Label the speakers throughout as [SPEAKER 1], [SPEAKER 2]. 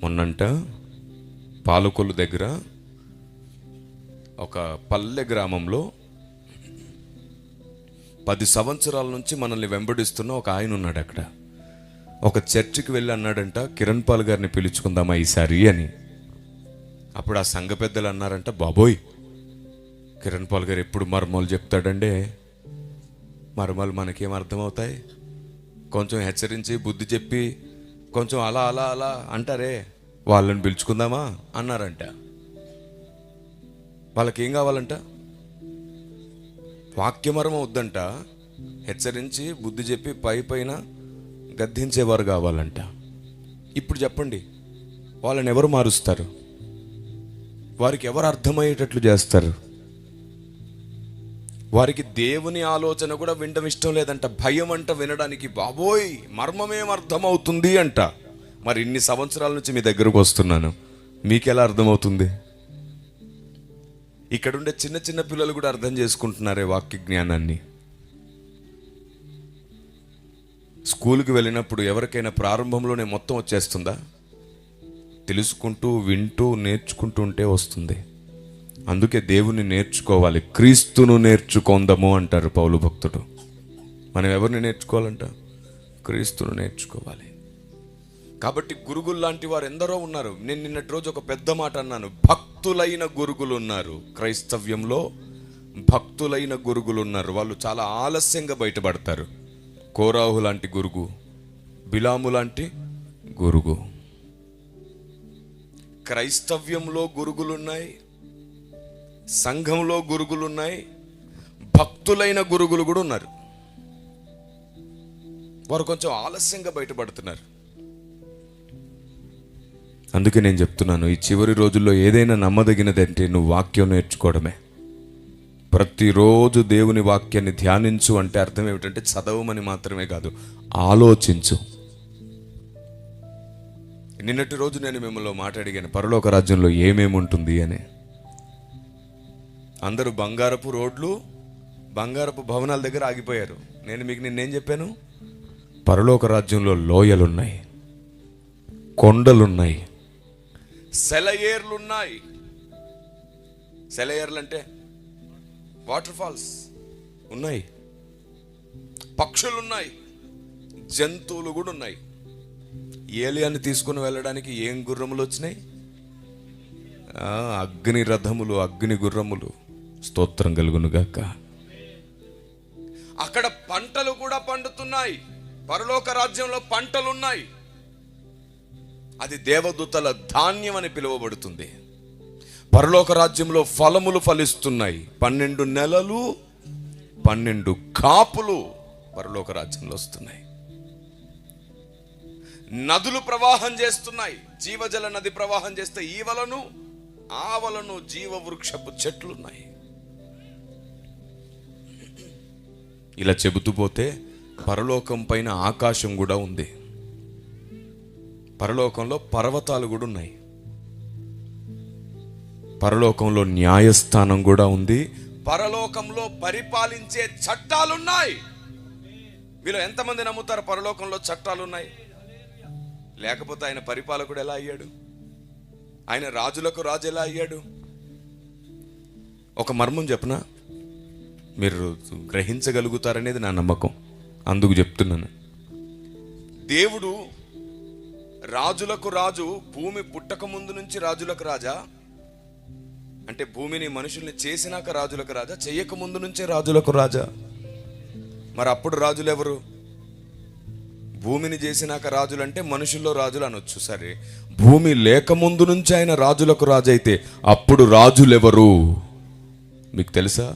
[SPEAKER 1] మొన్నంట పాలకొల్లు దగ్గర ఒక పల్లె గ్రామంలో 10 సంవత్సరాల నుంచి మనల్ని వెంబడిస్తున్న ఒక ఆయన ఉన్నాడు. అక్కడ ఒక చర్చికి వెళ్ళి అన్నాడంట, కిరణ్ పాల్ గారిని పిలుచుకుందామా ఈసారి అని. అప్పుడు ఆ సంఘ పెద్దలు అన్నారంట, బాబోయ్ కిరణ్ పాల్ గారు ఎప్పుడు మర్మాలు చెప్తాడంటే, మర్మాలు మనకేం అర్థమవుతాయి, కొంచెం హెచ్చరించి బుద్ధి చెప్పి కొంచెం అలా అలా అలా అంటారే, వాళ్ళని పిలుచుకుందామా అన్నారంట. వాళ్ళకి ఏం కావాలంట? వాక్యమర్మం వద్దంట, హెచ్చరించి బుద్ధి చెప్పి పైన గద్దించేవారు కావాలంట. ఇప్పుడు చెప్పండి, వాళ్ళని ఎవరు మారుస్తారు? వారికి ఎవరు అర్థమయ్యేటట్లు చేస్తారు? వారికి దేవుని ఆలోచన కూడా వినడం ఇష్టం లేదంట, భయం అంట వినడానికి. బాబోయ్ మర్మమేం అర్థమవుతుంది అంట. మరి ఇన్ని సంవత్సరాల నుంచి మీ దగ్గరకు వస్తున్నాను, మీకెలా అర్థమవుతుంది? ఇక్కడుండే చిన్న చిన్న పిల్లలు కూడా అర్థం చేసుకుంటున్నారే వాక్య జ్ఞానాన్ని. స్కూల్కి వెళ్ళినప్పుడు ఎవరికైనా ప్రారంభంలోనే మొత్తం వచ్చేస్తుందా? తెలుసుకుంటూ వింటూ నేర్చుకుంటూ ఉంటే వస్తుంది. అందుకే దేవుని నేర్చుకోవాలి, క్రీస్తును నేర్చుకుందాము అంటారు పౌలు భక్తుడు. మనం ఎవరిని నేర్చుకోవాలంట? క్రీస్తును నేర్చుకోవాలి. కాబట్టి గురుగులు లాంటి వారు ఎందరో ఉన్నారు. నేను నిన్నటి రోజు ఒక పెద్ద మాట అన్నాను, భక్తులైన గురుగులు ఉన్నారు. క్రైస్తవ్యంలో భక్తులైన గురుగులు ఉన్నారు. వాళ్ళు చాలా ఆలస్యంగా బయటపడతారు. కోరాహు లాంటి గురుగు, బిలాము లాంటి గురుగు. క్రైస్తవ్యంలో గురుగులున్నాయి, సంఘంలో గురుగులున్నాయి, భక్తులైన గురుగులు కూడా ఉన్నారు. వారు కొంచెం ఆలస్యంగా బయటపడుతున్నారు. అందుకే నేను చెప్తున్నాను, ఈ చివరి రోజుల్లో ఏదైనా నమ్మదగినదంటే నువ్వు వాక్యం నేర్చుకోవడమే. ప్రతిరోజు దేవుని వాక్యాన్ని ధ్యానించు అంటే అర్థం ఏమిటంటే చదవమని మాత్రమే కాదు, ఆలోచించు. నిన్నటి రోజు నేను మిమ్మల్ని మాట అడిగాను, పరలోక రాజ్యంలో ఏమేమి ఉంటుంది అని. అందరూ బంగారపు రోడ్లు, బంగారపు భవనాల దగ్గర ఆగిపోయారు. నేను మీకు నిన్నేం చెప్పాను? పరలోక రాజ్యంలో లోయలున్నాయి, కొండలున్నాయి, సెలయేర్లున్నాయి. సెలయేర్లు అంటే వాటర్ ఫాల్స్ ఉన్నాయి, పక్షులున్నాయి, జంతువులు కూడా ఉన్నాయి. ఏలియాని తీసుకుని వెళ్ళడానికి ఏం గుర్రములు వచ్చినాయి? అగ్ని రథములు, అగ్ని గుర్రములు. స్తోత్రం కలుగును గాక. అక్కడ పంటలు కూడా పండుతున్నాయి. పరలోక రాజ్యంలో పంటలున్నాయి. అది దేవదూతల ధాన్యం అని పిలువబడుతుంది. పరలోక రాజ్యంలో ఫలములు ఫలిస్తున్నాయి. 12 నెలలు 12 కాపులు పరలోక రాజ్యంలో వస్తున్నాయి. నదులు ప్రవాహం చేస్తున్నాయి. జీవజల నది ప్రవాహం చేస్తే ఈవలను ఆవలను జీవవృక్షపు చెట్లున్నాయి. ఇలా చెబుతూ పోతే పరలోకం పైన ఆకాశం కూడా ఉంది. పరలోకంలో పర్వతాలు కూడా ఉన్నాయి. పరలోకంలో న్యాయస్థానం కూడా ఉంది. పరలోకంలో పరిపాలించే చట్టాలున్నాయి. వీళ్ళు ఎంతమంది నమ్ముతారు పరలోకంలో చట్టాలున్నాయి? లేకపోతే ఆయన పరిపాలకుడు ఎలా అయ్యాడు? ఆయన రాజులకు రాజు ఎలా అయ్యాడు? ఒక మర్మం చెప్పనా, మీరు గ్రహించగలుగుతారనేది నా నమ్మకం, అందుకు చెప్తున్నాను. దేవుడు రాజులకు రాజు. భూమి పుట్టక ముందు నుంచి రాజులకు రాజా? అంటే భూమిని మనుషుల్ని చేసినాక రాజులకు రాజా? చెయ్యక ముందు నుంచే రాజులకు రాజా? మరి అప్పుడు రాజులు ఎవరు? భూమిని చేసినాక రాజులు అంటే మనుషుల్లో రాజులు అనొచ్చు, సరే. భూమి లేకముందు నుంచి ఆయన రాజులకు రాజు అయితే అప్పుడు రాజులెవరు మీకు తెలుసా?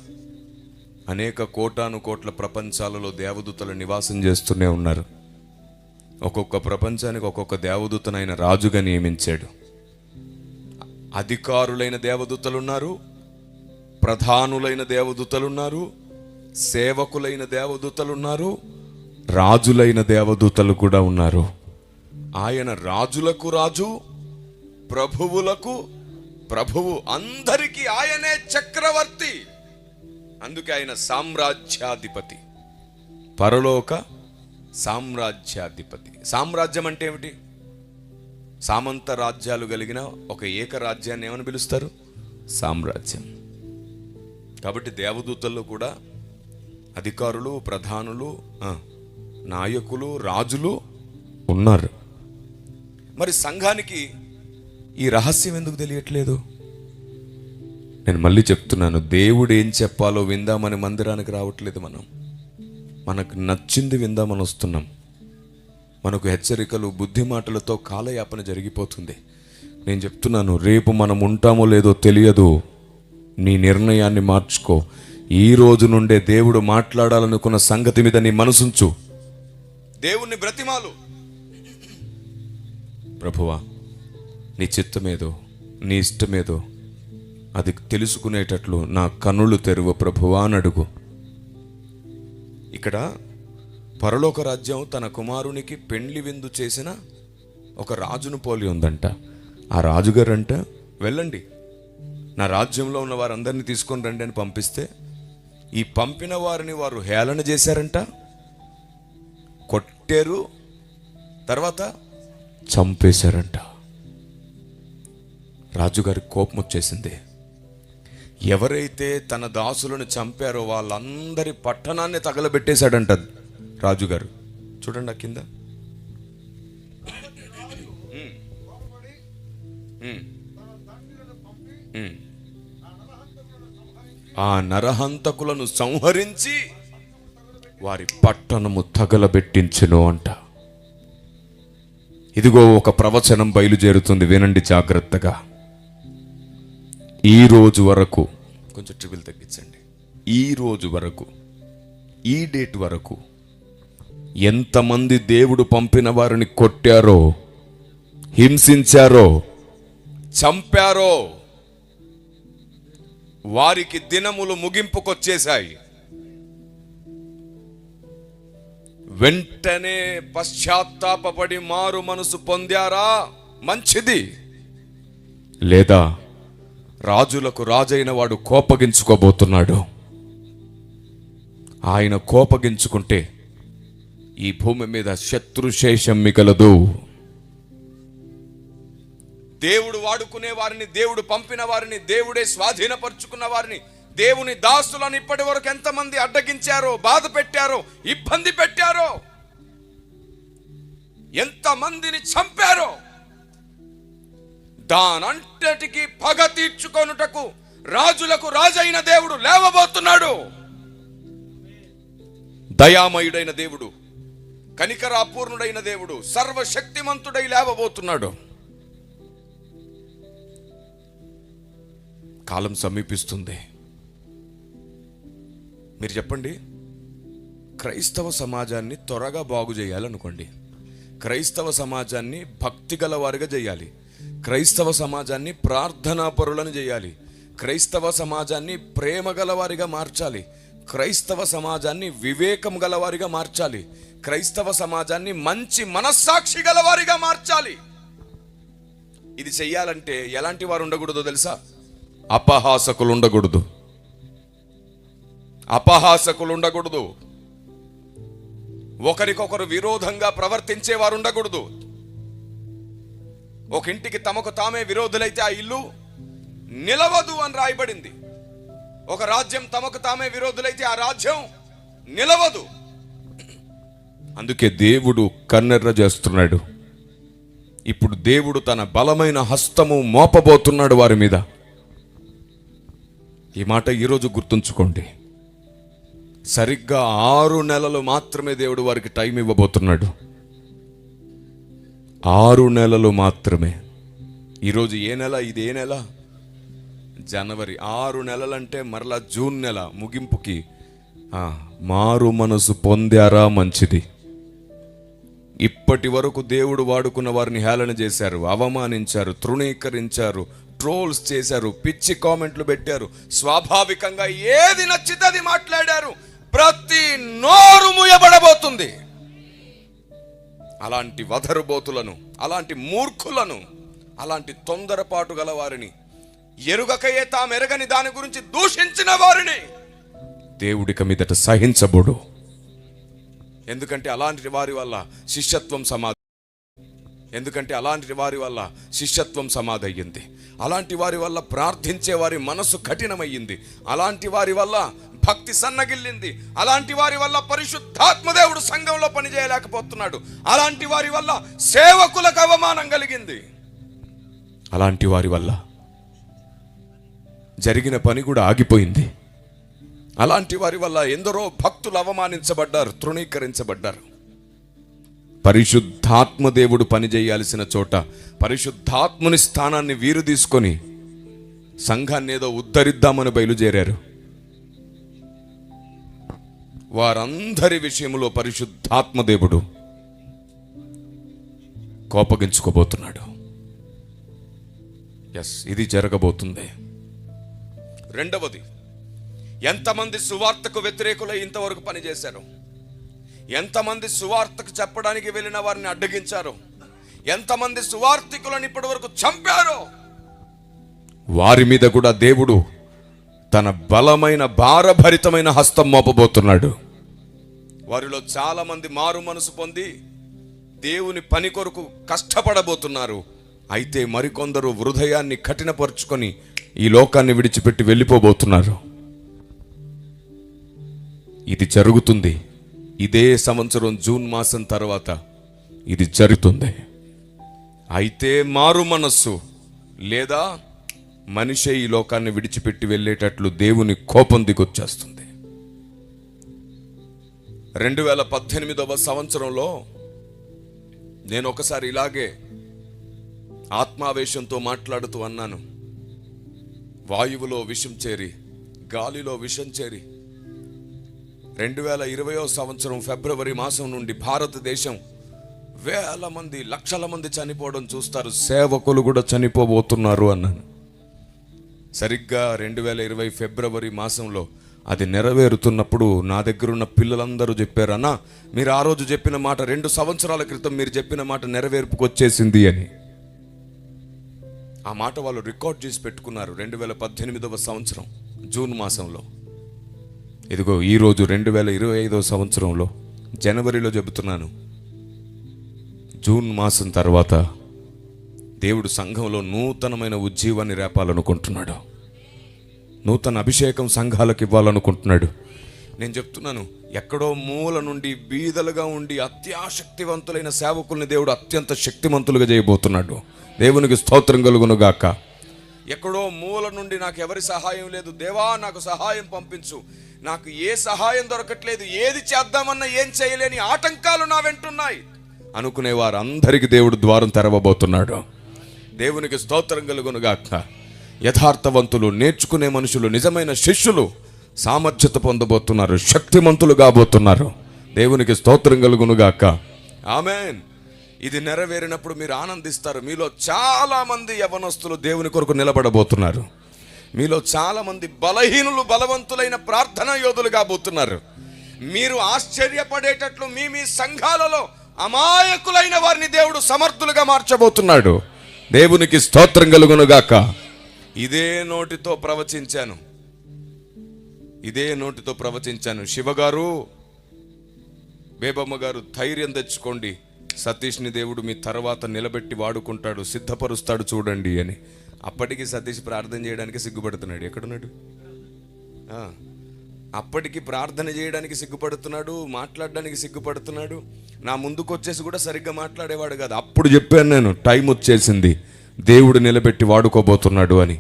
[SPEAKER 1] అనేక కోటాను కోట్ల ప్రపంచాలలో దేవదూతలు నివాసం చేస్తూనే ఉన్నారు. ఒక్కొక్క ప్రపంచానికి ఒక్కొక్క దేవదూతను ఆయన రాజుగా నియమించాడు. అధికారులైన దేవదూతలు ఉన్నారు, ప్రధానులైన దేవదూతలు ఉన్నారు, సేవకులైన దేవదూతలు ఉన్నారు, రాజులైన దేవదూతలు కూడా ఉన్నారు. ఆయన రాజులకు రాజు, ప్రభువులకు ప్రభువు, అందరికీ ఆయనే చక్రవర్తి. అందుకే ఆయన సామ్రాజ్యాధిపతి, పరలోక సామ్రాజ్యాధిపతి. సామ్రాజ్యం అంటే ఏమిటి? సామంత రాజ్యాలు కలిగిన ఒక ఏక రాజ్యాన్ని ఏమని పిలుస్తారు? సామ్రాజ్యం. కాబట్టి దేవదూతల్లో కూడా అధికారులు, ప్రధానులు, నాయకులు, రాజులు ఉన్నారు. మరి సంఘానికి ఈ రహస్యం ఎందుకు తెలియట్లేదు? నేను మళ్ళీ చెప్తున్నాను, దేవుడు ఏం చెప్పాలో విందామని మందిరానికి రావట్లేదు. మనకు నచ్చింది విందామని వస్తున్నాం. మనకు హెచ్చరికలు, బుద్ధి మాటలతో కాలయాపన జరిగిపోతుంది. నేను చెప్తున్నాను, రేపు మనం ఉంటామో లేదో తెలియదు. నీ నిర్ణయాన్ని మార్చుకో. ఈ రోజు నుండే దేవుడు మాట్లాడాలనుకున్న సంగతి మీద నీ మనసుంచు. దేవుణ్ణి బ్రతిమాలు, ప్రభువా నీ చిత్తమేదో, నీ ఇష్టమేదో అది తెలుసుకునేటట్లు నా కన్నులు తెరువు ప్రభువా అని అడుగు. ఇక్కడ పరలోక రాజ్యం తన కుమారునికి పెండ్లి విందు చేసిన ఒక రాజును పోలి ఉందంట. ఆ రాజుగారంట, వెళ్ళండి నా రాజ్యంలో ఉన్న వారందరినీ తీసుకొని రండి అని పంపిస్తే, ఈ పంపిన వారిని వారు హేళన చేశారంట, కొట్టారు, తర్వాత చంపేశారంట. రాజుగారికి కోపం వచ్చేసింది. ఎవరైతే తన దాసులను చంపారో వాళ్ళందరి పట్టణాన్ని తగలబెట్టేశాడంట రాజుగారు. చూడండి కింద. ఆ నరహంతకులను సంహరించి వారి పట్టణము తగలబెట్టించును అంట. ఇదిగో ఒక ప్రవచనం బయలుదేరుతుంది, వినండి జాగ్రత్తగా. ఈ రోజు వరకు, కొంచెం ట్రిబుల్ తగ్గించండి, ఈ రోజు వరకు, ఈ డేట్ వరకు ఎంతమంది దేవుడు పంపిన వారిని కొట్టారో, హింసించారో, చంపారో వారికి దినములు ముగింపుకొచ్చేశాయి. వెంటనే పశ్చాత్తాపపడి మారు మనసు పొందారా? మంచిది. లేదా రాజులకు రాజైన వాడు కోపగించుకోబోతున్నాడు. ఆయన కోపగించుకుంటే ఈ భూమి మీద శత్రుశేషం మిగలదు. దేవుడు వాడుకునే వారిని, దేవుడు పంపిన వారిని, దేవుడే స్వాధీనపరుచుకున్న వారిని, దేవుని దాసులను ఇప్పటి వరకు ఎంతమంది అడ్డగించారో, బాధ పెట్టారో, ఇబ్బంది పెట్టారో, ఎంతమందిని చంపారో, దానంతటికి పగ తీర్చుకొనుటకు రాజులకు రాజైన దేవుడు లేవబోతున్నాడు. దయామయుడైన దేవుడు, కనికరాపూర్ణుడైన దేవుడు, సర్వశక్తిమంతుడై లేవబోతున్నాడు. కాలం సమీపిస్తుంది. మీరు చెప్పండి, క్రైస్తవ సమాజాన్ని త్వరగా బాగు చేయాలనుకోండి, క్రైస్తవ సమాజాన్ని భక్తి గలవారిగా చేయాలి, క్రైస్తవ సమాజాన్ని ప్రార్థనాపరులను చేయాలి, క్రైస్తవ సమాజాన్ని ప్రేమ గలవారిగా మార్చాలి, క్రైస్తవ సమాజాన్ని వివేకం గలవారిగా మార్చాలి, క్రైస్తవ సమాజాన్ని మంచి మనస్సాక్షి గలవారిగా మార్చాలి. ఇది చెయ్యాలంటే ఎలాంటి వారు ఉండకూడదో తెలుసా? అపహాసకులు ఉండకూడదు, అపహాసకులు ఉండకూడదు, ఒకరికొకరు విరోధంగా ప్రవర్తించే వారు ఉండకూడదు. ఒక ఇంటికి తమకు తామే విరోధులైతే ఆ ఇల్లు నిలవదు అని రాయబడింది. ఒక రాజ్యం తమకు తామే విరోధులైతే ఆ రాజ్యం నిలవదు. అందుకే దేవుడు కన్నెర్ర చేస్తున్నాడు. ఇప్పుడు దేవుడు తన బలమైన హస్తము మోపబోతున్నాడు వారి మీద. ఈ మాట ఈరోజు గుర్తుంచుకోండి. సరిగ్గా 6 నెలలు మాత్రమే దేవుడు వారికి టైం ఇవ్వబోతున్నాడు. 6 నెలలు మాత్రమే. ఈరోజు ఏ నెల? ఇది ఏ నెల? జనవరి. 6 నెలలంటే మరలా జూన్ నెల ముగింపుకి మారు మనసు పొందారా? మంచిది. ఇప్పటి వరకు దేవుడు వాడుకున్న వారిని హేళన చేశారు, అవమానించారు, తృణీకరించారు, ట్రోల్స్ చేశారు, పిచ్చి కామెంట్లు పెట్టారు, స్వాభావికంగా ఏది నచ్చితే అది మాట్లాడారు. ప్రతి నోరు మూయబడబోతుంది. అలాంటి వధరుబోతులను, అలాంటి మూర్ఖులను, అలాంటి తొందరపాటు గల వారిని, ఎరుగకయే తామెరగని దాని గురించి దూషించిన వారిని దేవుడిక మీదట సహించబోడు. ఎందుకంటే అలాంటి వారి వల్ల శిష్యత్వం సమాధి. ఎందుకంటే అలాంటి వారి వల్ల శిష్యత్వం సమాధి అయ్యింది, అలాంటి వారి వల్ల ప్రార్థించే వారి మనసు కఠినమయ్యింది, అలాంటి వారి వల్ల భక్తి సన్నగిల్లింది, అలాంటి వారి వల్ల పరిశుద్ధాత్మదేవుడు సంఘంలో పనిచేయలేకపోతున్నాడు, అలాంటి వారి వల్ల సేవకులకు అవమానం కలిగింది, అలాంటి వారి వల్ల జరిగిన పని కూడా ఆగిపోయింది, అలాంటి వారి వల్ల ఎందరో భక్తులు అవమానించబడ్డారు, తృణీకరించబడ్డారు. పరిశుద్ధాత్మ దేవుడు పనిచేయాల్సిన చోట పరిశుద్ధాత్ముని స్థానాన్ని వీరు తీసుకొని సంఘాన్ని ఏదో ఉద్ధరిద్దామని బయలుదేరారు. వారందరి విషయంలో పరిశుద్ధాత్మ దేవుడు కోపగించుకోబోతున్నాడు. ఇది జరగబోతుంది. రెండవది, ఎంతమంది సువార్తకు వ్యతిరేకులై ఇంతవరకు పనిచేశారు, ఎంతమంది సువార్తకు చెప్పడానికి వెళ్ళిన వారిని అడ్డగించారు, ఎంతమంది సువార్తికులను ఇప్పటి వరకు చంపారో వారి మీద కూడా దేవుడు తన బలమైన భారభరితమైన హస్తం మోపబోతున్నాడు. వారిలో చాలా మంది మారు మనసు పొంది దేవుని పని కొరకు కష్టపడబోతున్నారు. అయితే మరికొందరు హృదయాన్ని కఠినపరుచుకొని ఈ లోకాన్ని విడిచిపెట్టి వెళ్ళిపోబోతున్నారు. ఇది జరుగుతుంది. ఇదే సంవత్సరం జూన్ మాసం తర్వాత ఇది జరుగుతుంది. అయితే మారు మనస్సు లేదా మనిషి ఈ లోకాన్ని విడిచిపెట్టి వెళ్ళేటట్లు దేవుని కోపం దిగొచ్చేస్తుంది. 2018వ సంవత్సరంలో నేను ఒకసారి ఇలాగే ఆత్మావేశంతో మాట్లాడుతూ అన్నాను, వాయువులో విషం చేరి గాలిలో విషం చేరి 2020వ సంవత్సరం ఫిబ్రవరి మాసం నుండి భారతదేశం వేల మంది లక్షల మంది చనిపోవడం చూస్తారు, సేవకులు కూడా చనిపోబోతున్నారు అన్నాను. సరిగ్గా 2020 ఫిబ్రవరి మాసంలో అది నెరవేరుతున్నప్పుడు నా దగ్గర ఉన్న పిల్లలందరూ చెప్పారు, అన్నా మీరు ఆ రోజు చెప్పిన మాట 2 సంవత్సరాల క్రితం మీరు చెప్పిన మాట నెరవేర్పుకు వచ్చేసింది అని. ఆ మాట వాళ్ళు రికార్డ్ చేసి పెట్టుకున్నారు 2018వ సంవత్సరం జూన్ మాసంలో. ఇదిగో ఈరోజు 2025వ సంవత్సరంలో జనవరిలో చెబుతున్నాను, జూన్ మాసం తర్వాత దేవుడు సంఘంలో నూతనమైన ఉజ్జీవాన్ని రేపాలనుకుంటున్నాడు, నూతన అభిషేకం సంఘాలకు ఇవ్వాలనుకుంటున్నాడు. నేను చెప్తున్నాను, ఎక్కడో మూల నుండి బీదలుగా ఉండి అత్యాశక్తివంతులైన సేవకుల్ని దేవుడు అత్యంత శక్తివంతులుగా చేయబోతున్నాడు. దేవునికి స్తోత్రం కలుగునుగాక. ఎక్కడో మూల నుండి నాకు ఎవరి సహాయం లేదు, దేవా నాకు సహాయం పంపించు, నాకు ఏ సహాయం దొరకట్లేదు, ఏది చేద్దామన్నా ఏం చేయలేని ఆటంకాలు నా వెంటున్నాయి అనుకునే వారందరికీ దేవుడు ద్వారం తెరవబోతున్నాడు. దేవునికి స్తోత్రం కలుగునుగాక. యథార్థవంతులు, నేర్చుకునే మనుషులు, నిజమైన శిష్యులు సామర్థ్యత పొందబోతున్నారు, శక్తిమంతులు కాబోతున్నారు. దేవునికి స్తోత్రం కలుగునుగాక. ఆమేన్. ఇది నెరవేరినప్పుడు మీరు ఆనందిస్తారు. మీలో చాలా మంది యవనస్తులు దేవుని కొరకు నిలబడబోతున్నారు. మీలో చాలా మంది బలహీనులు బలవంతులైన ప్రార్థనా యోధులు కాబోతున్నారు. మీరు ఆశ్చర్యపడేటట్లు మీ సంఘాలలో అమాయకులైన వారిని దేవుడు సమర్థులుగా మార్చబోతున్నాడు. దేవునికి స్తోత్రం కలుగునుగాక. ఇదే నోటితో ప్రవచించాను. శివగారు, బేబమ్మ గారు, ధైర్యం తెచ్చుకోండి, సతీష్ని దేవుడు మీ తర్వాత నిలబెట్టి వాడుకుంటాడు, సిద్ధపరుస్తాడు చూడండి అని. అప్పటికి సతీష్ ప్రార్థన చేయడానికి సిగ్గుపడుతున్నాడు. ఎక్కడున్నాడు? అప్పటికి ప్రార్థన చేయడానికి సిగ్గుపడుతున్నాడు, మాట్లాడడానికి సిగ్గుపడుతున్నాడు. నా ముందుకు వచ్చేసి కూడా సరిగ్గా మాట్లాడేవాడు కాదు. అప్పుడు చెప్పాను నేను, టైం వచ్చేసింది, దేవుడు నిలబెట్టి వాడుకోబోతున్నాడు అని.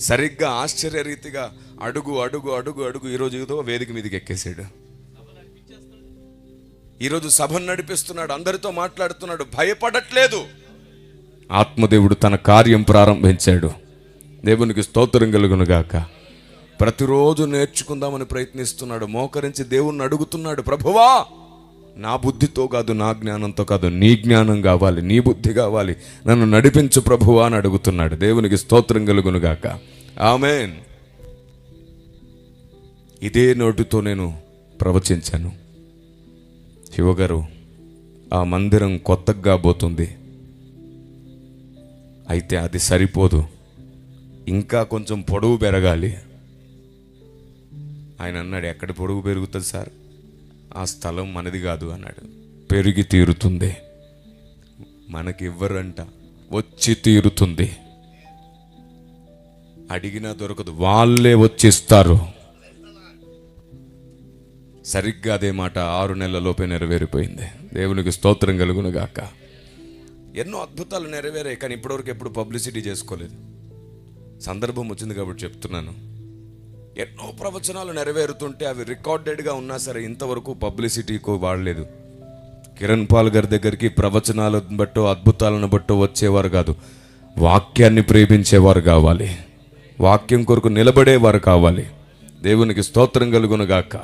[SPEAKER 1] సరిగ్గా ఆశ్చర్యరీతిగా అడుగు అడుగు అడుగు అడుగు ఈరోజు ఏదో వేదిక మీదకి ఎక్కేసాడు. ఈరోజు సభను నడిపిస్తున్నాడు, అందరితో మాట్లాడుతున్నాడు, భయపడట్లేదు. ఆత్మదేవుడు తన కార్యం ప్రారంభించాడు. దేవునికి స్తోత్రం కలుగునుగాక. ప్రతిరోజు నేర్చుకుందామని ప్రయత్నిస్తున్నాడు. మోకరించి దేవుణ్ణి అడుగుతున్నాడు, ప్రభువా నా బుద్ధితో కాదు, నా జ్ఞానంతో కాదు, నీ జ్ఞానం కావాలి, నీ బుద్ధి కావాలి, నన్ను నడిపించు ప్రభువా అని అడుగుతున్నాడు. దేవునికి స్తోత్రం కలుగునుగాక. ఆమేన్. ఇదే నోటితో నేను ప్రవచించాను, శివగారు ఆ మందిరం కొత్తగా కాబోతుంది, అయితే అది సరిపోదు, ఇంకా కొంచెం పొడవు పెరగాలి. ఆయన అన్నాడు, ఎక్కడ పొడవు పెరుగుతుంది సార్, ఆ స్థలం మనది కాదు అన్నాడు. పెరిగి తీరుతుంది. మనకివ్వరంట, వచ్చి తీరుతుంది. అడిగినా దొరకదు, వాళ్ళే వచ్చిస్తారు. సరిగ్గా అదే మాట 6 నెలలలోపే నెరవేరిపోయింది. దేవునికి స్తోత్రం కలుగును గాక. ఎన్నో అద్భుతాలు నెరవేరాయి, కానీ ఇప్పటివరకు ఎప్పుడు పబ్లిసిటీ చేసుకోలేదు. సందర్భం వచ్చింది కాబట్టి చెప్తున్నాను. ఎన్నో ప్రవచనాలు నెరవేరుతుంటే అవి రికార్డెడ్గా ఉన్నా సరే ఇంతవరకు పబ్లిసిటీకి వాడలేదు. కిరణ్ పాల్ గారి దగ్గరికి ప్రవచనాలను బట్టో అద్భుతాలను బట్టో వచ్చేవారు కాదు, వాక్యాన్ని ప్రేమించేవారు కావాలి, వాక్యం కొరకు నిలబడేవారు కావాలి. దేవునికి స్తోత్రం కలుగును గాక.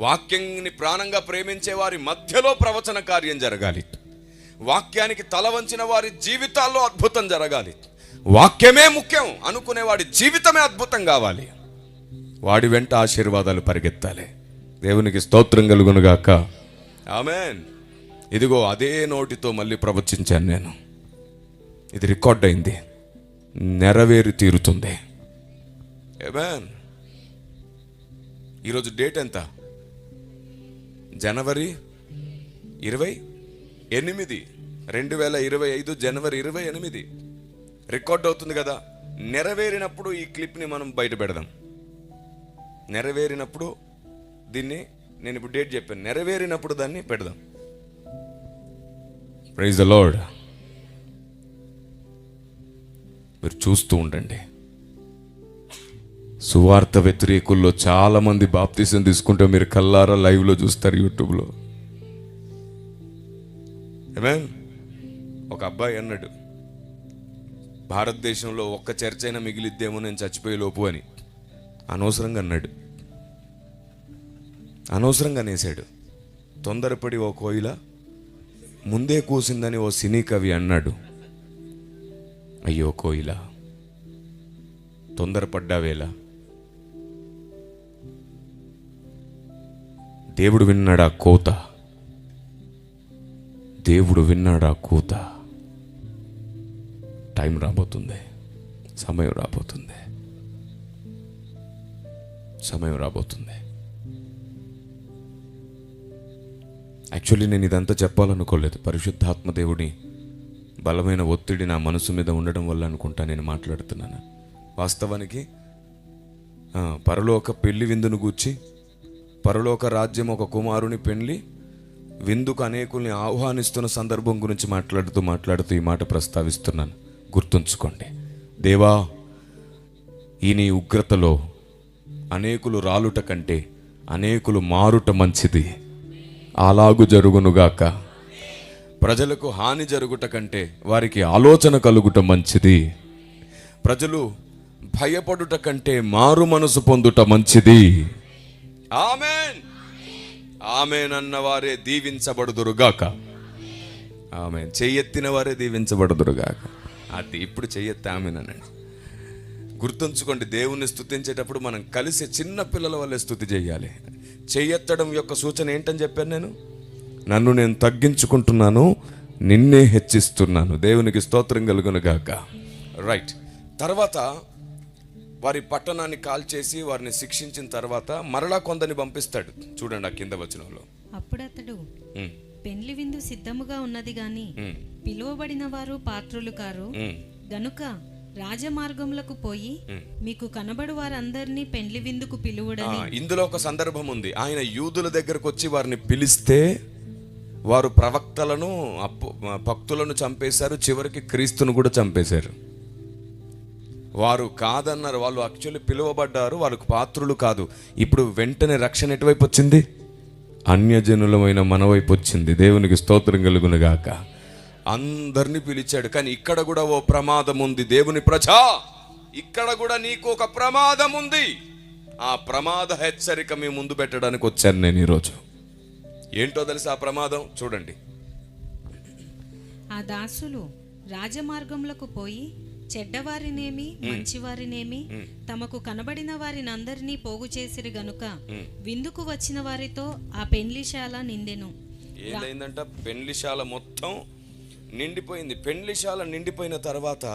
[SPEAKER 1] వాక్యాన్ని ప్రాణంగా ప్రేమించే వారి మధ్యలో ప్రవచన కార్యం జరగాలి. వాక్యానికి తల వంచిన వారి జీవితాల్లో అద్భుతం జరగాలి. వాక్యమే ముఖ్యం అనుకునే వాడి జీవితమే అద్భుతం కావాలి. వాడి వెంట ఆశీర్వాదాలు పరిగెత్తాలి. దేవునికి స్తోత్రం కలుగును గాక. ఆమేన్. ఇదిగో అదే నోటితో మళ్ళీ ప్రవచించాను నేను. ఇది రికార్డ్ అయింది, నెరవేరి తీరుతుంది. ఆమేన్. ఈరోజు డేట్ ఎంత? జనవరి 28, 2025 జనవరి 28 రికార్డ్ అవుతుంది కదా. నెరవేరినప్పుడు ఈ క్లిప్ని మనం బయట పెడదాం. నెరవేరినప్పుడు దీన్ని, నేను ఇప్పుడు డేట్ చెప్పాను, నెరవేరినప్పుడు దాన్ని పెడదాం. Praise the Lord. మీరు చూస్తూ ఉండండి. సువార్త వ్యతిరేకుల్లో చాలా మంది బాప్తిసం తీసుకుంటే మీరు కల్లారా లైవ్లో చూస్తారు, యూట్యూబ్లో. ఆమేన్. ఒక అబ్బాయి అన్నాడు, భారతదేశంలో ఒక్క చర్చ్ అయినా మిగిలిద్దేమో నేను చచ్చిపోయే లోపు అని. అనవసరంగా అన్నాడు, అనవసరంగా అనేసాడు. తొందరపడి ఓ కోయిల ముందే కూసిందని ఓ సినీ కవి అన్నాడు. అయ్యో కోయిల, తొందరపడ్డావేలా? దేవుడు విన్నాడా కోత? దేవుడు విన్నాడా కూత? టైం రాబోతుంది, సమయం రాబోతుంది, సమయం రాబోతుంది. యాక్చువల్లీ నేను ఇదంతా చెప్పాలనుకోలేదు. పరిశుద్ధాత్మ దేవుడి బలమైన ఒత్తిడి నా మనసు మీద ఉండడం వల్ల అనుకుంటా నేను మాట్లాడుతున్నాను. వాస్తవానికి పరలోక పెళ్లి విందును గూర్చి, పరలోక రాజ్యం ఒక కుమారుని పెళ్లి విందుకు అనేకుల్ని ఆహ్వానిస్తున్న సందర్భం గురించి మాట్లాడుతూ ఈ మాట ప్రస్తావిస్తున్నాను. గుర్తుంచుకోండి. దేవా, ఈ నీ ఉగ్రతలో అనేకులు రాలుట కంటే అనేకులు మారుట మంచిది. అలాగు జరుగునుగాక. ప్రజలకు హాని జరుగుట కంటే వారికి ఆలోచన కలుగుట మంచిది. ప్రజలు భయపడుట కంటే మారు మనసు పొందుట మంచిది. ఆమేన్. ఆమేన్ అన్నవారే దీవించబడుదురుగాక. ఆమేన్. చెయ్యెత్తిన వారే దీవించబడుదురుగాక. అది ఇప్పుడు చెయ్యెత్తి ఆమేన్ అనండి. గుర్తుంచుకోండి, దేవుణ్ణి స్తుతించేటప్పుడు మనం కలిసి చిన్న పిల్లల వల్లే స్తుతి చేయాలి. చెయ్యెత్తడం యొక్క సూచన ఏంటని చెప్పాను నేను? నన్ను నేను తగ్గించుకుంటున్నాను, నిన్నే హెచ్చిస్తున్నాను. దేవునికి స్తోత్రం కలుగునుగాక. రైట్. తర్వాత వారి పట్టణాన్ని కాల్చేసి వారిని శిక్షించిన తర్వాత మరలా కొందరిని పంపిస్తాడు. చూడండి ఆ కింద వచనంలో.
[SPEAKER 2] అప్పుడు అతడు, పెండ్లి విందు సిద్ధముగా ఉన్నది గాని పిలువబడిన వారు పాత్రులు కారు గనుక రాజమార్గములకు పోయి మీకు కనబడు వారందరినీ పెండ్లి విందుకు పిలువడని.
[SPEAKER 1] ఇందులో ఒక సందర్భం ఉంది. ఆయన యూదుల దగ్గరకు వచ్చి వారిని పిలిస్తే వారు ప్రవక్తలను భక్తులను చంపేశారు, చివరికి క్రీస్తును కూడా చంపేశారు. వారు కాదన్నారు. వాళ్ళు యాక్చువల్లీ పిలువబడ్డారు, వాళ్ళకు పాత్రులు కాదు. ఇప్పుడు వెంటనే రక్షణ ఎటువైపు వచ్చింది? అన్యజనులమైన మన వైపు వచ్చింది. దేవునికి స్తోత్రం కలుగునుగాక. అందరినీ పిలిచాడు. కానీ ఇక్కడ కూడా ఓ ప్రమాదం ఉంది. దేవుని ప్రజా, ఇక్కడ కూడా నీకు ఒక ప్రమాదం ఉంది. ఆ ప్రమాద హెచ్చరిక మీ ముందు పెట్టడానికి వచ్చాను నేను ఈరోజు. ఏంటో తెలుసా ఆ ప్రమాదం? చూడండి.
[SPEAKER 2] ఆ దాసులు రాజమార్గములకు పోయి చెడ్డవారినేమి మంచివారినేమి తమకు కనబడిన వారిని అందరినీ పోగు చేసిరి గనుక విందుకు వచ్చిన వారితో ఆ పెండ్లిశాల నిండెను.
[SPEAKER 1] ఏదైందంట? పెండ్లిశాల మొత్తం నిండిపోయింది. పెండ్లిశాల నిండిపోయిన తర్వాత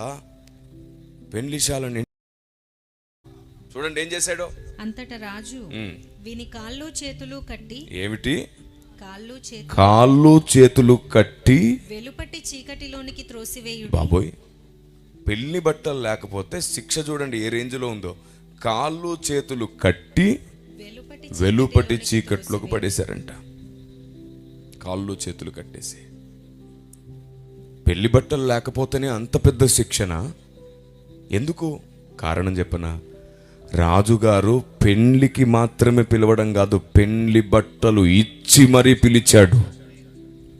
[SPEAKER 2] చూడండి ఏం చేశాడో. అంతటా రాజు వీని కాళ్ళు చేతులు కట్టి.
[SPEAKER 1] ఏమిటి? కాళ్ళు చేతులు కట్టి
[SPEAKER 2] వెలుపటి చీకటిలోనికి త్రోసివేయుడి.
[SPEAKER 1] బాబోయ్, పెళ్లి బట్టలు లేకపోతే శిక్ష చూడండి ఏ రేంజ్లో ఉందో. కాళ్ళు చేతులు కట్టి వెలుపటి చీకట్లోకి పడేశారంట. కాళ్ళు చేతులు కట్టేసి. పెళ్లి బట్టలు లేకపోతేనే అంత పెద్ద శిక్షణ ఎందుకు? కారణం చెప్పనా? రాజుగారు పెళ్లికి మాత్రమే పిలవడం కాదు, పెళ్లి బట్టలు ఇచ్చి మరీ పిలిచాడు.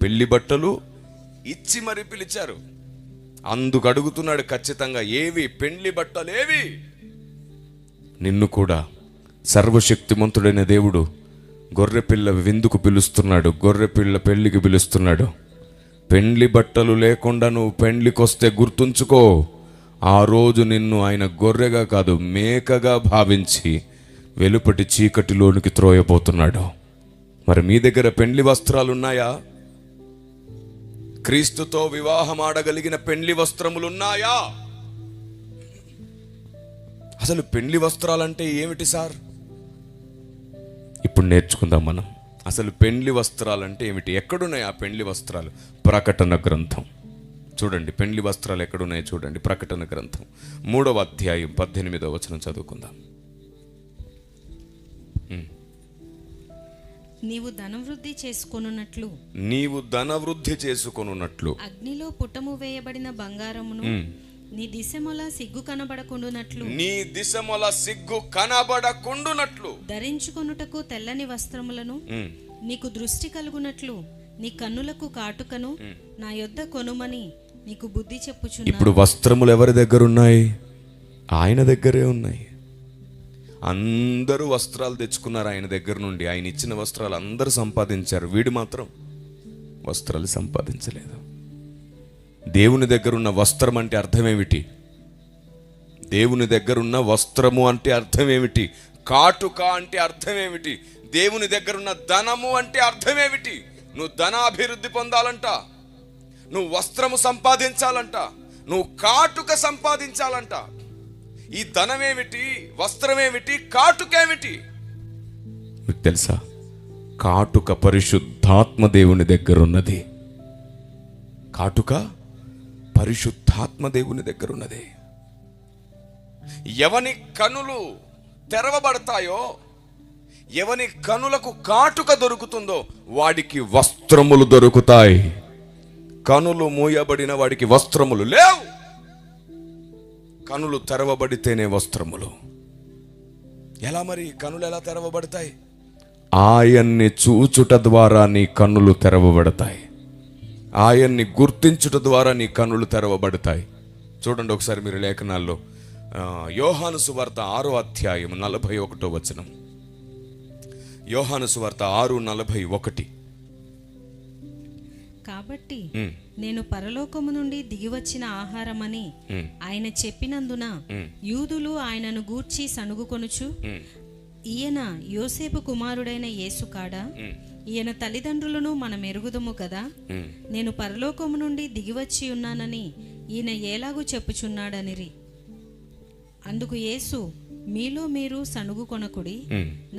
[SPEAKER 1] పెళ్లి బట్టలు ఇచ్చి మరీ పిలిచారు. అందుకు అడుగుతున్నాడు ఖచ్చితంగా, ఏవి పెళ్లి బట్టలు ఏవి? నిన్ను కూడా సర్వశక్తిమంతుడైన దేవుడు గొర్రెపిల్ల విందుకు పిలుస్తున్నాడు, గొర్రెపిల్ల పెళ్లికి పిలుస్తున్నాడు. పెళ్లి బట్టలు లేకుండా నువ్వు పెళ్లికొస్తే గుర్తుంచుకో, ఆ రోజు నిన్ను ఆయన గొర్రెగా కాదు మేకగా భావించి వెలుపటి చీకటిలోనికి త్రోయబోతున్నాడు. మరి మీ దగ్గర పెళ్లి వస్త్రాలు ఉన్నాయా? క్రీస్తుతో వివాహం ఆడగలిగిన పెళ్లి వస్త్రములున్నాయా? అసలు పెళ్లి వస్త్రాలంటే ఏమిటి సార్? ఇప్పుడు నేర్చుకుందాం మనం. అసలు పెళ్లి వస్త్రాలంటే ఏమిటి? ఎక్కడున్నాయి ఆ పెళ్లి వస్త్రాలు? ప్రకటన గ్రంథం చూడండి. పెళ్లి వస్త్రాలు ఎక్కడున్నాయి చూడండి. ప్రకటన గ్రంథం 3వ అధ్యాయం 18వ వచనం చదువుకుందాం.
[SPEAKER 2] నీవు ధనవృద్ధి చేసుకొనున్నట్లు అగ్నిలో పుటము వేయబడిన బంగారమును నీ దిశమొల సిగ్గు కనబడకుండునట్లు ధరించుకొనుటకు తెల్లని వస్త్రములను నీకు దృష్టి కలుగునట్లు నీ కన్నులకు కాటుకను నా యొద్ద కొనుమని నీకు బుద్ధి చెప్పుచున్నాను.
[SPEAKER 1] ఇప్పుడు వస్త్రములు ఎవరి దగ్గర ఉన్నాయి? ఆయన దగ్గరే ఉన్నాయి. అందరూ వస్త్రాలు తెచ్చుకున్నారు ఆయన దగ్గర నుండి. ఆయన ఇచ్చిన వస్త్రాలు అందరూ సంపాదించారు. వీడు మాత్రం వస్త్రాలు సంపాదించలేదు. దేవుని దగ్గరున్న వస్త్రం అంటే అర్థమేమిటి? దేవుని దగ్గరున్న వస్త్రము అంటే అర్థమేమిటి? కాటుక అంటే అర్థమేమిటి? దేవుని దగ్గరున్న ధనము అంటే అర్థమేమిటి? నువ్వు ధనాభివృద్ధి పొందాలంట, నువ్వు వస్త్రము సంపాదించాలంట, నువ్వు కాటుక సంపాదించాలంట. ఈ ధనమేమిటి, వస్త్రమేమిటి, కాటుకేమిటి? మీకు తెలుసా? కాటుక పరిశుద్ధాత్మ దేవుని దగ్గర ఉన్నది. కాటుక పరిశుద్ధాత్మ దేవుని దగ్గర ఉన్నది. ఎవని కనులు తెరవబడతాయో, ఎవని కనులకు కాటుక దొరుకుతుందో వాడికి వస్త్రములు దొరుకుతాయి. కనులు మూయబడిన వాడికి వస్త్రములు లేవు. కనులు తెరవబడితేనే వస్త్రములు. ఎలా మరి కనులు ఎలా తెరవబడతాయి? ఆయన్ని చూచుట ద్వారా నీ కన్నులు తెరవబడతాయి. ఆయన్ని గుర్తించుట ద్వారా నీ కన్నులు తెరవబడతాయి. చూడండి ఒకసారి మీరు లేఖనాల్లో యోహాను సువార్త 6వ అధ్యాయం 41వ వచనం. యోహాను సువార్త 6:41.
[SPEAKER 2] కాబట్టి నేను పరలోకము నుండి దిగివచ్చిన ఆహారమని ఆయన చెప్పినందున యూదులు ఆయనను గూర్చి సణుగుకొనుచు, ఈయన యోసేపు కుమారుడైన యేసు కాడా? ఈయన తల్లిదండ్రులను మనం ఎరుగుదము కదా. నేను పరలోకము నుండి దిగివచ్చి ఉన్నానని ఈయన ఎలాగూ చెప్పుచున్నాడనిరి. అందుకు యేసు, మీలో మీరు సణుగు కొనకుడి,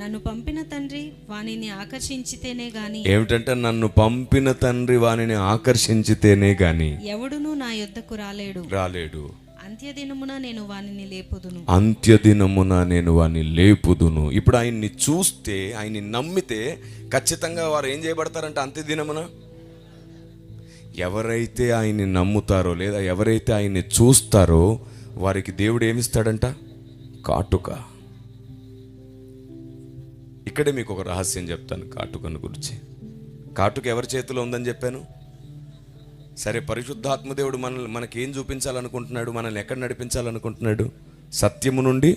[SPEAKER 2] నన్ను పంపిన తండ్రి వానిని ఆకర్షించితేనే గాని. ఏమిటంటే
[SPEAKER 1] నన్ను పంపిన తండ్రి వానిని ఆకర్షించితేనే గాని
[SPEAKER 2] ఎవడును నా యొద్దకు రాలేడు. అంత్యదినమున నేను వానిని లేపుదును. ఇప్పుడు ఆయన్ని చూస్తే, ఆయన్ని నమ్మితే ఖచ్చితంగా వారు ఏం చేయబడతారంట? అంత్యదినమున ఎవరైతే ఆయన్ని నమ్ముతారో లేదా ఎవరైతే ఆయన్ని చూస్తారో వారికి దేవుడు ఏమిస్తాడంట? కాటుక. ఇక్కడే మీకు ఒక రహస్యం చెప్తాను కాటుకను గురించి. కాటుక ఎవరి చేతిలో ఉందని చెప్పాను? సరే, పరిశుద్ధాత్మదేవుడు మనకేం చూపించాలనుకుంటున్నాడు? మనల్ని ఎక్కడ నడిపించాలనుకుంటున్నాడు? సత్యము నుండి.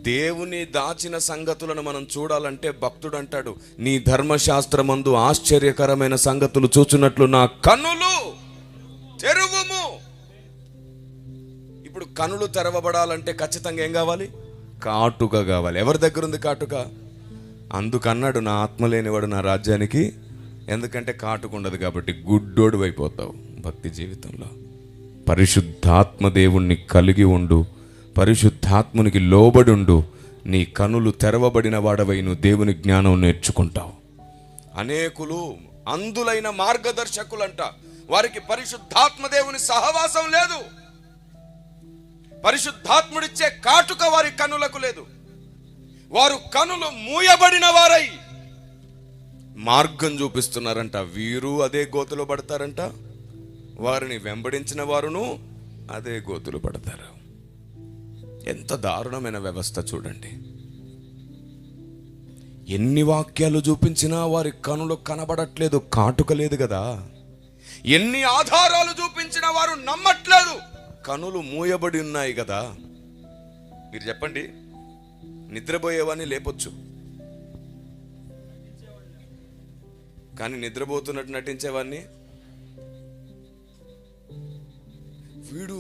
[SPEAKER 2] దేవుని దాచిన సంగతులను మనం చూడాలంటే భక్తుడు అంటాడు, నీ ధర్మశాస్త్రమందు ఆశ్చర్యకరమైన సంగతులు చూచున్నట్లు నా కన్నులు తెరువుము. ఇప్పుడు కనులు తెరవబడాలంటే ఖచ్చితంగా ఏం కావాలి? కాటుక కావాలి. ఎవరి దగ్గర ఉంది కాటుక? అందుకన్నాడు, నా ఆత్మ లేనివాడు నా రాజ్యానికి. ఎందుకంటే కాటుక ఉండదు కాబట్టి గుడ్డోడు అయిపోతావు భక్తి జీవితంలో. పరిశుద్ధాత్మ దేవుణ్ణి కలిగి ఉండు, పరిశుద్ధాత్మునికి లోబడి ఉండు. నీ కనులు తెరవబడిన వాడవై నువ్వు దేవుని జ్ఞానం నేర్చుకుంటావు.
[SPEAKER 1] అనేకులు అందులైన మార్గదర్శకులంట, వారికి పరిశుద్ధాత్మ దేవుని సహవాసం లేదు. పరిశుద్ధాత్ముడిచ్చే కాటుక వారి కనులకు లేదు. వారు కనులు మూయబడిన వారై మార్గం చూపిస్తున్నారంట. వీరు అదే గోతులో పడతారంట, వారిని వెంబడించిన వారును అదే గోతులు పడతారు. ఎంత దారుణమైన వ్యవస్థ చూడండి. ఎన్ని వాక్యాలు చూపించినా వారి కనులు కనబడట్లేదు, కాటుక లేదు కదా. ఎన్ని ఆధారాలు చూపించినా వారు నమ్మట్లేదు, కనులు మూయబడి ఉన్నాయి కదా. మీరు చెప్పండి, నిద్రపోయేవాడిని లేపొచ్చు, కానీ నిద్రపోతున్నట్టు నటించేవాడిని వీడు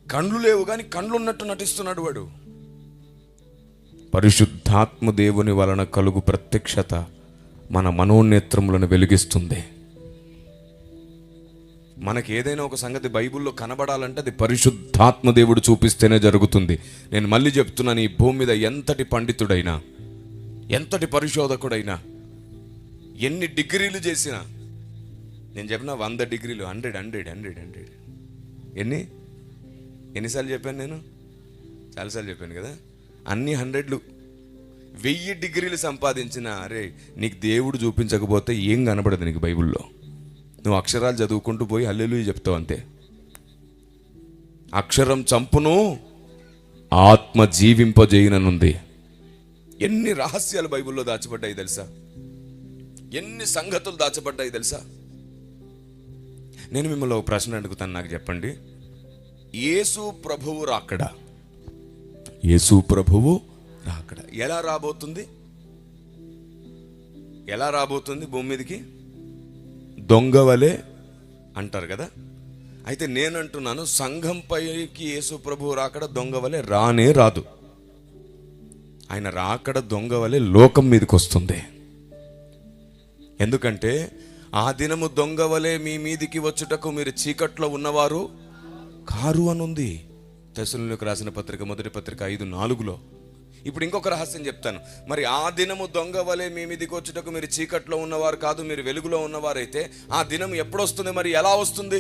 [SPEAKER 1] కండ్లు లేవు కానీ కండ్లు ఉన్నట్టు నటిస్తున్నాడు వాడు. పరిశుద్ధాత్మ దేవుని వలన కలుగు ప్రత్యక్షత మన మనోనేత్రములను వెలిగిస్తుంది. మనకి ఏదైనా ఒక సంగతి బైబిల్లో కనబడాలంటే అది పరిశుద్ధాత్మ దేవుడు చూపిస్తేనే జరుగుతుంది. నేను మళ్ళీ చెప్తున్నాను, ఈ భూమి మీద ఎంతటి పండితుడైనా, ఎంతటి పరిశోధకుడైనా, ఎన్ని డిగ్రీలు చేసినా, నేను చెప్పిన 100 డిగ్రీలు 100 ఎన్నిసార్లు చెప్పాను? నేను చాలాసార్లు చెప్పాను కదా. అన్ని 100లు 1000 డిగ్రీలు సంపాదించిన, అరే నీకు దేవుడు చూపించకపోతే ఏం కనబడదు నీకు బైబిల్లో. నువ్వు అక్షరాలు చదువుకుంటూ పోయి హల్లెలూయా చెప్తావు అంతే. అక్షరం చంపును, ఆత్మ జీవింపజేయననుంది. ఎన్ని రహస్యాలు బైబిల్లో దాచబడ్డాయి తెలుసా? ఎన్ని సంగతులు దాచబడ్డాయి తెలుసా? నేను మిమ్మల్ని ఒక ప్రశ్న అడుగుతాను, నాకు చెప్పండి. యేసు ప్రభువు రాకడ, యేసు ప్రభువు రాకడ ఎలా రాబోతుంది? ఎలా రాబోతుంది భూమి మీదకి? దొంగవలే అంటారు కదా. అయితే నేనంటున్నాను, సంఘం పైకి యేసు ప్రభువు రాకడ దొంగవలే రానే రాదు. ఆయన రాకడ దొంగవలే లోకం మీదకి వస్తుంది. ఎందుకంటే ఆ దినము దొంగవలే మీ మీదికి వచ్చుటకు మీరు చీకట్లో ఉన్నవారు కారు అనుంది తెస్సలోనికీయులకు రాసిన పత్రిక 1 పత్రిక 5:4. ఇప్పుడు ఇంకొక రహస్యం చెప్తాను. మరి ఆ దినము దొంగవలే మీ మీదికి వచ్చుటకు మీరు చీకట్లో ఉన్నవారు కాదు, మీరు వెలుగులో ఉన్నవారైతే ఆ దినం ఎప్పుడు వస్తుంది? మరి ఎలా వస్తుంది?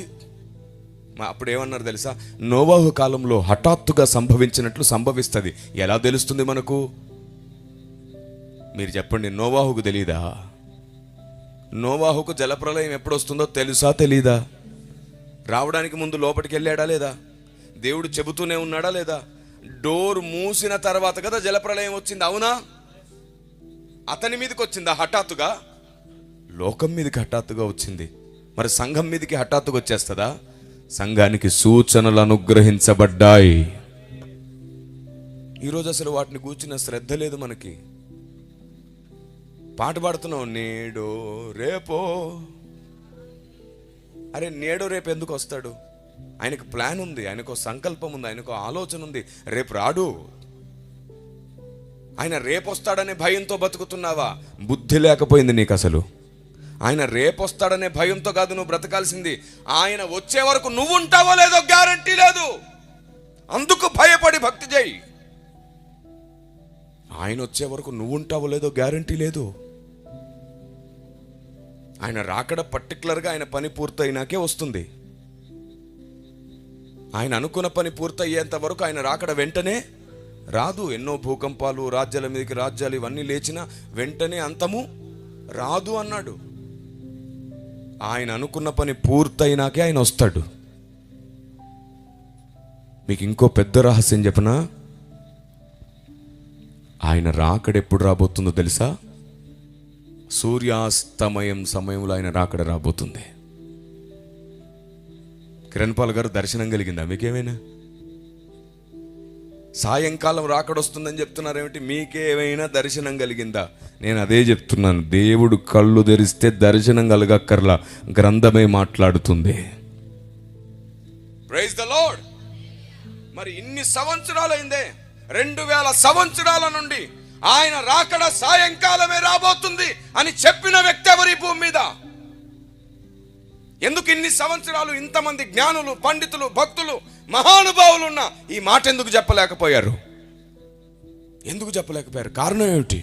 [SPEAKER 1] అప్పుడు ఏమన్నారు తెలుసా? నోవాహు కాలంలో హఠాత్తుగా సంభవించినట్లు సంభవిస్తుంది. ఎలా తెలుస్తుంది మనకు? మీరు చెప్పండి, నోవాహుకు తెలీదా? నోవాహుకు జలప్రలయం ఎప్పుడు వస్తుందో తెలుసా తెలీదా? రావడానికి ముందు లోపలికి వెళ్ళాడా లేదా? దేవుడు చెబుతూనే ఉన్నాడా లేదా? డోర్ మూసిన తర్వాత కదా జలప్రలయం వచ్చింది, అవునా? అతని మీదకి వచ్చిందా హఠాత్తుగా? లోకం మీదకి హఠాత్తుగా వచ్చింది. మరి సంఘం మీదకి హఠాత్తుగా వచ్చేస్తుందా? సంఘానికి సూచనలు అనుగ్రహించబడ్డాయి. ఈరోజు అసలు వాటిని కూర్చున్న శ్రద్ధ లేదు మనకి. పాట పాడుతున్నాం, నేడో రేపో. అరే నేడో రేపు ఎందుకు వస్తాడు? ఆయనకు ప్లాన్ ఉంది, ఆయనకు సంకల్పం ఉంది, ఆయనకు ఆలోచన ఉంది. రేపు రాడు. ఆయన రేపు వస్తాడనే భయంతో బతుకుతున్నావా? బుద్ధి లేకపోయింది నీకు అసలు. ఆయన రేపు వస్తాడనే భయంతో కాదు నువ్వు బ్రతకాల్సింది. ఆయన వచ్చే వరకు నువ్వు ఉంటావో లేదో గ్యారంటీ లేదు. అందుకు భయపడి భక్తి చేయి. ఆయన వచ్చే వరకు నువ్వు ఉంటావో లేదో గ్యారంటీ లేదు. ఆయన రాకడ పర్టికులర్గా ఆయన పని పూర్తయినాకే వస్తుంది. ఆయన అనుకున్న పని పూర్తయ్యేంత వరకు ఆయన రాకడ వెంటనే రాదు. ఎన్నో భూకంపాలు, రాజ్యాల మీదకి రాజ్యాలు ఇవన్నీ లేచినా వెంటనే అంతము రాదు అన్నాడు. ఆయన అనుకున్న పని పూర్తయినాకే ఆయన వస్తాడు. మీకు ఇంకో పెద్ద రహస్యం చెప్పనా? ఆయన రాకడ ఎప్పుడు రాబోతుందో తెలుసా? సూర్యాస్తమయం సమయంలో ఆయన రాకడ రాబోతుంది. కిరణ్ పాల్ గారు దర్శనం కలిగిందా మీకేమైనా? సాయంకాలం రాకడొస్తుందని చెప్తున్నారేమిటి? మీకేమైనా దర్శనం కలిగిందా? నేను అదే చెప్తున్నాను, దేవుడు కళ్ళు తెరిస్తే దర్శనం కలగక్కర్లా, గ్రంథమే మాట్లాడుతుంది. Praise the Lord. మరి ఇన్ని సంవత్సరాలైందే, 2000 సంవత్సరాల నుండి ఆయన రాకడ సాయంకాలమే రాబోతుంది అని చెప్పిన వ్యక్తి ఎవరి భూమి మీద? ఎందుకు ఇన్ని సంవత్సరాలు ఇంతమంది జ్ఞానులు, పండితులు, భక్తులు, మహానుభావులు ఉన్న ఈ మాట ఎందుకు చెప్పలేకపోయారు? ఎందుకు చెప్పలేకపోయారు? కారణం ఏమిటి?